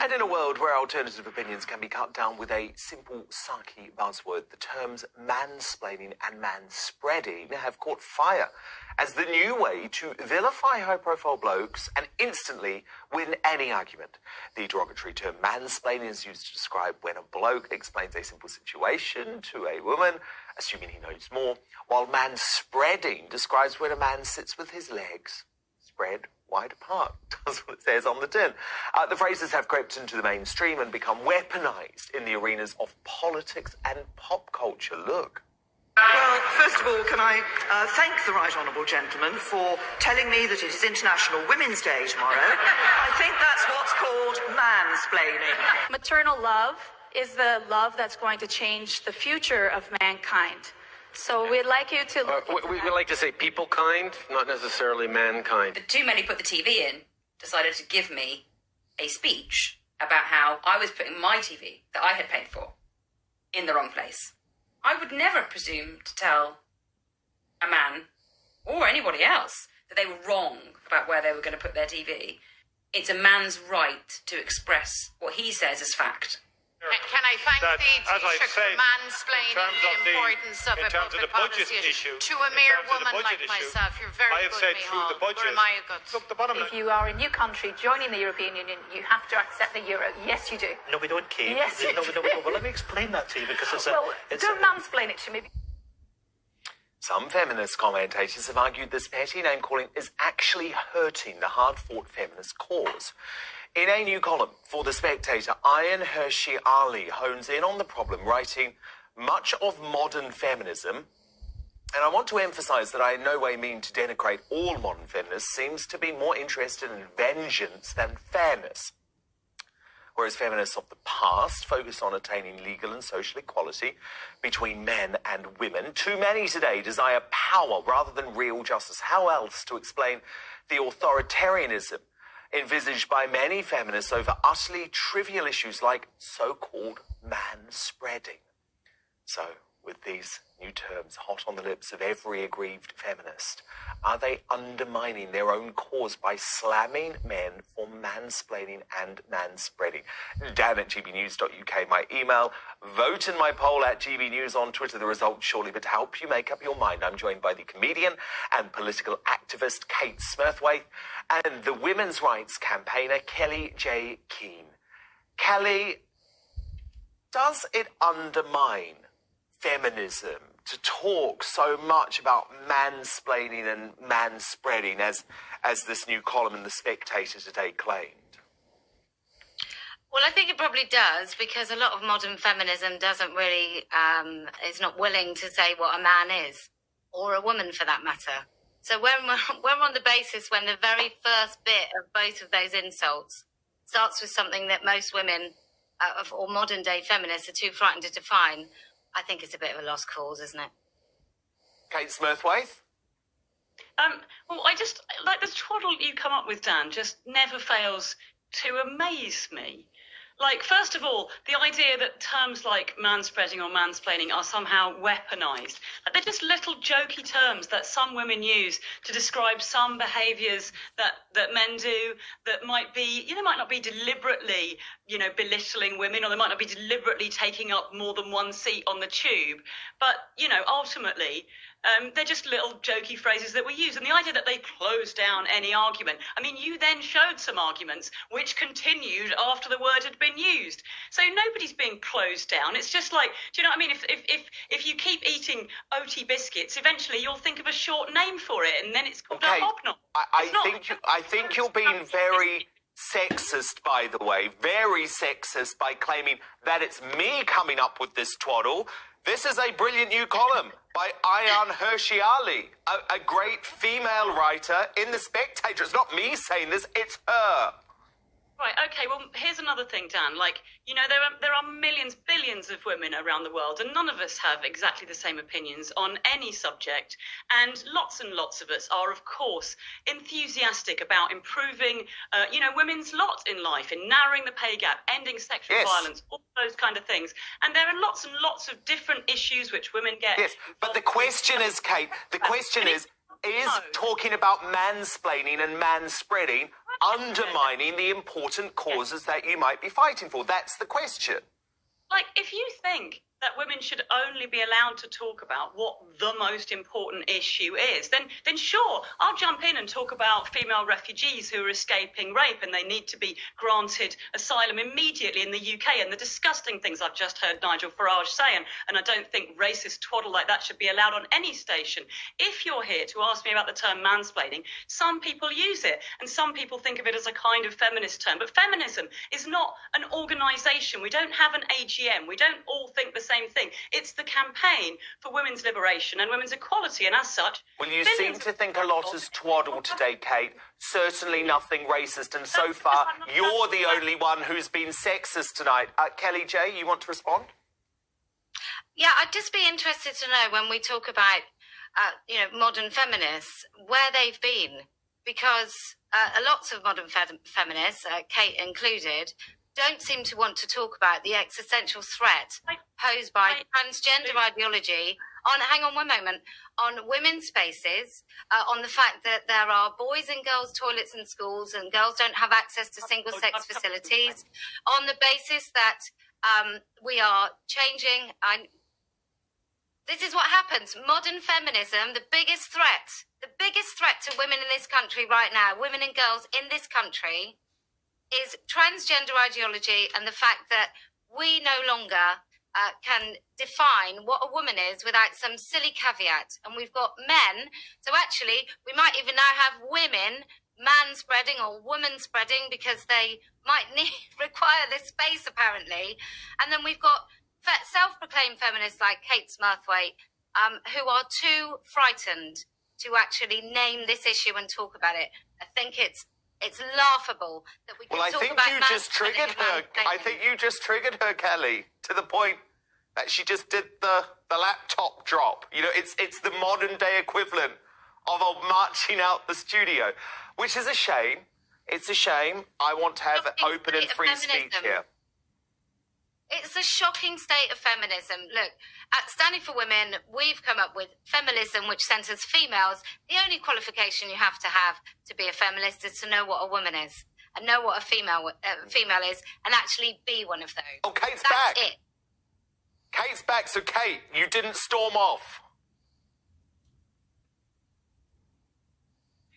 And in a world where alternative opinions can be cut down with a simple, sarky buzzword, the terms mansplaining and manspreading have caught fire as the new way to vilify high-profile blokes and instantly win any argument. The derogatory term mansplaining is used to describe when a bloke explains a simple situation to a woman, assuming he knows more, while manspreading describes when a man sits with his legs spread wide apart. That's what it says on the tin. The phrases have crept into the mainstream and become weaponized in the arenas of politics and pop culture. Look. Well, first of all, can I thank the right honourable gentleman for telling me that it is International Women's Day tomorrow. I think that's what's called mansplaining. Maternal love is the love that's going to change the future of mankind. So we'd like you to... we like to say people kind, not necessarily mankind. Too many put the TV in, decided to give me a speech about how I was putting my TV that I had paid for in the wrong place. I would never presume to tell a man or anybody else that they were wrong about where they were going to put their TV. It's a man's right to express what he says as fact. Can I thank the Taoiseach for mansplaining the importance of a public policy issue to a mere woman like myself? You're very good, Micheál. If you are a new country joining the European Union, you have to accept the euro. Yes, you do. No, we don't, Kate. Yes, you do. Well, let me explain that to you, because don't mansplain it to me. Some feminist commentators have argued this petty name-calling is actually hurting the hard-fought feminist cause. In a new column for The Spectator, Ayaan Hirsi Ali hones in on the problem, writing, much of modern feminism, and I want to emphasise that I in no way mean to denigrate all modern feminists, seems to be more interested in vengeance than fairness. Whereas feminists of the past focused on attaining legal and social equality between men and women, too many today desire power rather than real justice. How else to explain the authoritarianism envisaged by many feminists over utterly trivial issues like so-called manspreading? So, with these new terms hot on the lips of every aggrieved feminist, are they undermining their own cause by slamming men for mansplaining and manspreading? Dan at gbnews.uk, my email. Vote in my poll at gbnews on Twitter. The results shortly, but to help you make up your mind, I'm joined by the comedian and political activist Kate Smurthwaite and the women's rights campaigner Kellie-Jay. Kelly, does it undermine feminism to talk so much about mansplaining and manspreading as this new column in The Spectator today claimed? Well, I think it probably does, because a lot of modern feminism doesn't really, is not willing to say what a man is, or a woman for that matter. So when we're on the basis when the very first bit of both of those insults starts with something that most women or modern day feminists are too frightened to define, I think it's a bit of a lost cause, isn't it? Kate Smurthwaite? Well, I just, like, the twaddle you come up with, Dan, just never fails to amaze me. Like, first of all, the idea that terms like manspreading or mansplaining are somehow weaponized. Like, they're just little jokey terms that some women use to describe some behaviours that men do that might be, might not be deliberately, belittling women, or they might not be deliberately taking up more than one seat on the tube. But, ultimately, they're just little jokey phrases that we use. And the idea that they close down any argument. I mean, you then showed some arguments which continued after the word had been used. So nobody's being closed down. It's just like, do you know what I mean? If you keep eating OT biscuits, eventually you'll think of a short name for it, and then it's called a hobnob. I think you're being very sexist, by the way, very sexist by claiming that it's me coming up with this twaddle. This is a brilliant new column by Ayaan Hirsi Ali, a great female writer in The Spectator. It's not me saying this, it's her. Right, okay, well, here's another thing, Dan. Like, there are millions, billions of women around the world, and none of us have exactly the same opinions on any subject. And lots of us are, of course, enthusiastic about improving, women's lot in life, in narrowing the pay gap, ending sexual violence, all those kind of things. And there are lots and lots of different issues which women get. Yes, but the question is, Kate, is talking about mansplaining and manspreading undermining the important causes that you might be fighting for. That's the question. Like, if you think that women should only be allowed to talk about what the most important issue is, then sure, I'll jump in and talk about female refugees who are escaping rape and they need to be granted asylum immediately in the UK and the disgusting things I've just heard Nigel Farage say, and I don't think racist twaddle like that should be allowed on any station. If you're here to ask me about the term mansplaining, some people use it and some people think of it as a kind of feminist term, but feminism is not an organisation. We don't have an AGM. We don't all think the same thing. It's the campaign for women's liberation and women's equality, and as such... Well, you seem to think a lot is twaddle today, Kate. Certainly nothing racist, and so far you're the only one who's been sexist tonight. Kellie-Jay, you want to respond? Yeah, I'd just be interested to know when we talk about, modern feminists, where they've been, because lots of modern feminists, Kate included, don't seem to want to talk about the existential threat posed by transgender ideology hang on one moment, on women's spaces, on the fact that there are boys and girls toilets in schools and girls don't have access to single-sex facilities, on the basis that we are changing... This is what happens. Modern feminism, the biggest threat to women in this country right now, women and girls in this country, is transgender ideology and the fact that we no longer can define what a woman is without some silly caveat. And we've got men, so actually we might even now have women man-spreading or woman-spreading because they might require this space apparently. And then we've got self-proclaimed feminists like Kate Smurthwaite who are too frightened to actually name this issue and talk about it. I think it's laughable that we can talk about... Well, I think you just triggered her. I think you just triggered her, Kelly, to the point that she just did the laptop drop. You know, it's the modern day equivalent of marching out the studio, which is a shame. It's a shame. I want to have open and free speech here. It's a shocking state of feminism. Look, at Standing for Women, we've come up with feminism, which centres females. The only qualification you have to be a feminist is to know what a woman is and know what a female is and actually be one of those. Oh, Kate's That's back. it. Kate's back. So, Kate, you didn't storm off.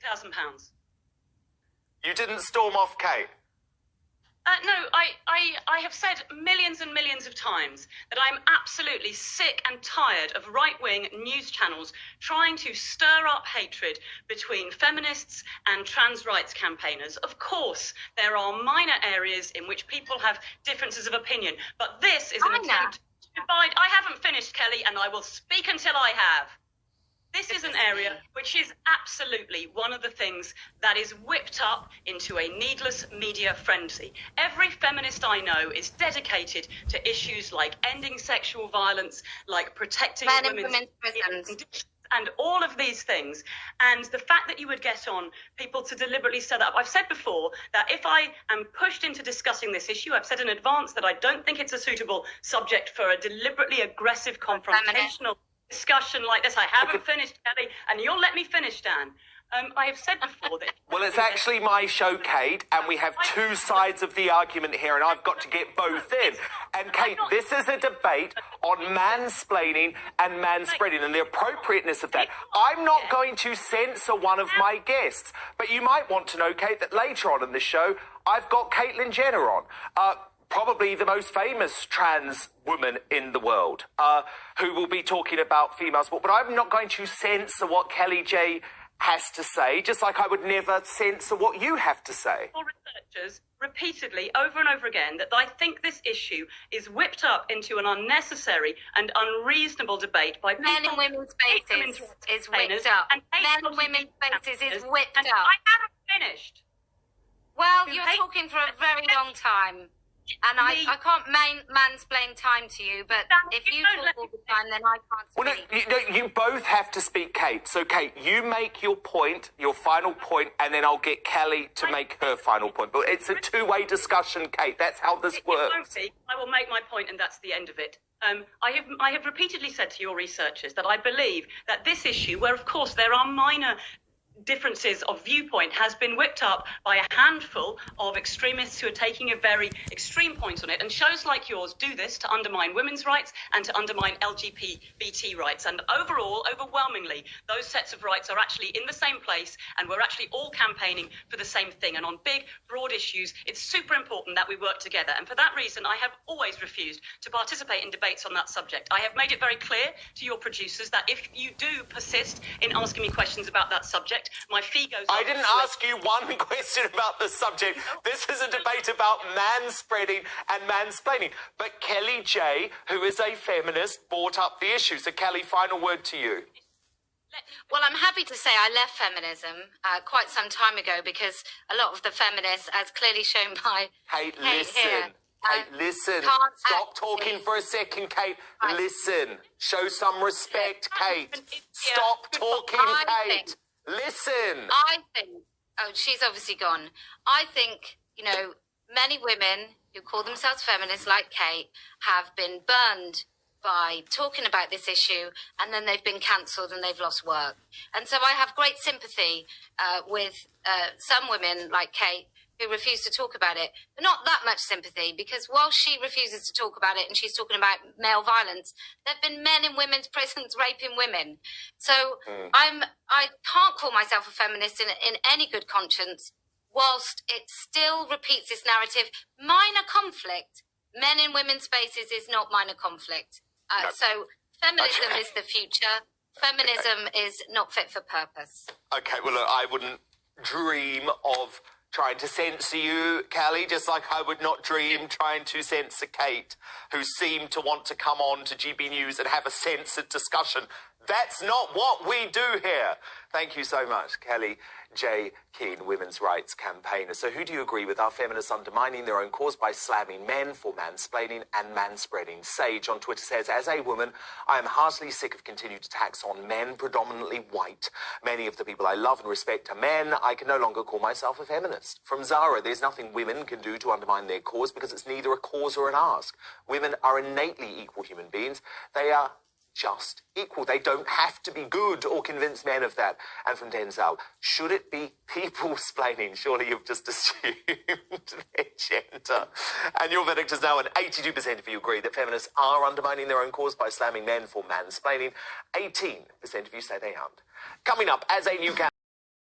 £2,000. You didn't storm off, Kate. No, I have said millions and millions of times that I'm absolutely sick and tired of right-wing news channels trying to stir up hatred between feminists and trans rights campaigners. Of course, there are minor areas in which people have differences of opinion, but this is an attempt to divide. I haven't finished, Kelly, and I will speak until I have. This is an area which is absolutely one of the things that is whipped up into a needless media frenzy. Every feminist I know is dedicated to issues like ending sexual violence, like protecting women's prisons, and all of these things. And the fact that you would get on people to deliberately set up. I've said before that if I am pushed into discussing this issue, I've said in advance that I don't think it's a suitable subject for a deliberately aggressive, confrontational discussion like this. I haven't finished, Kelly, and you'll let me finish, Dan. I have said before that... Well, it's actually my show, Kate, and we have two sides of the argument here, and I've got to get both in. And, Kate, this is a debate on mansplaining and manspreading and the appropriateness of that. I'm not going to censor one of my guests, but you might want to know, Kate, that later on in the show, I've got Caitlyn Jenner on. Probably the most famous trans woman in the world, who will be talking about female sport. But I'm not going to censor what Kellie-Jay has to say, just like I would never censor what you have to say. Researchers repeatedly, over and over again, that I think this issue is whipped up into an unnecessary and unreasonable debate by people... Men in women's spaces is whipped up. Men in women's spaces is whipped up. I haven't finished. Well, you're talking for a very long time. And I can't mansplain time to you, but if you talk all the time, then I can't speak. Well, no, you both have to speak, Kate. So, Kate, you make your point, your final point, and then I'll get Kelly to make her final point. But it's a two-way discussion, Kate. That's how this works. I will make my point, and that's the end of it. I have repeatedly said to your researchers that I believe that this issue, where, of course, there are minor differences of viewpoint has been whipped up by a handful of extremists who are taking a very extreme point on it. And shows like yours do this to undermine women's rights and to undermine LGBT rights. And overall, overwhelmingly, those sets of rights are actually in the same place, and we're actually all campaigning for the same thing. And on big, broad issues, it's super important that we work together. And for that reason, I have always refused to participate in debates on that subject. I have made it very clear to your producers that if you do persist in asking me questions about that subject, my fee goes up. I didn't ask you one question about the subject. This is a debate about manspreading and mansplaining. But Kellie-Jay, who is a feminist, brought up the issue. So, Kelly, final word to you. Well, I'm happy to say I left feminism quite some time ago because a lot of the feminists, as clearly shown by Kate, Kate listen. here, Kate, listen. can't Stop talking for a second, Kate. Right. Listen. Show some respect, Kate. Yeah. Stop talking, I Kate. think- Listen. I think, oh, she's obviously gone. I think, you know, many women who call themselves feminists like Kate have been burned by talking about this issue, and then they've been cancelled and they've lost work. And so I have great sympathy with some women like Kate who refuse to talk about it, but not that much sympathy, because while she refuses to talk about it and she's talking about male violence, there have been men in women's prisons raping women. So I can't call myself a feminist in any good conscience, whilst it still repeats this narrative. Minor conflict, men in women's spaces is not minor conflict. No. So feminism is the future. Feminism is not fit for purpose. Okay, well, look, I wouldn't dream of trying to censor you, Kelly, just like I would not dream trying to censor Kate, who seemed to want to come on to GB News and have a censored discussion. That's not what we do here. Thank you so much, Kellie-Jay Keen, women's rights campaigner. So who do you agree with? Are feminists undermining their own cause by slamming men for mansplaining and manspreading? Sage on Twitter says, as a woman, I am heartily sick of continued attacks on men, predominantly white. Many of the people I love and respect are men. I can no longer call myself a feminist. From Zara, there's nothing women can do to undermine their cause because it's neither a cause or an ask. Women are innately equal human beings. They are just equal. They don't have to be good or convince men of that. And from Denzel, should it be people-splaining? Surely you've just assumed their gender. And your verdict is now an 82% of you agree that feminists are undermining their own cause by slamming men for mansplaining. 18% of you say they aren't. Coming up, as a new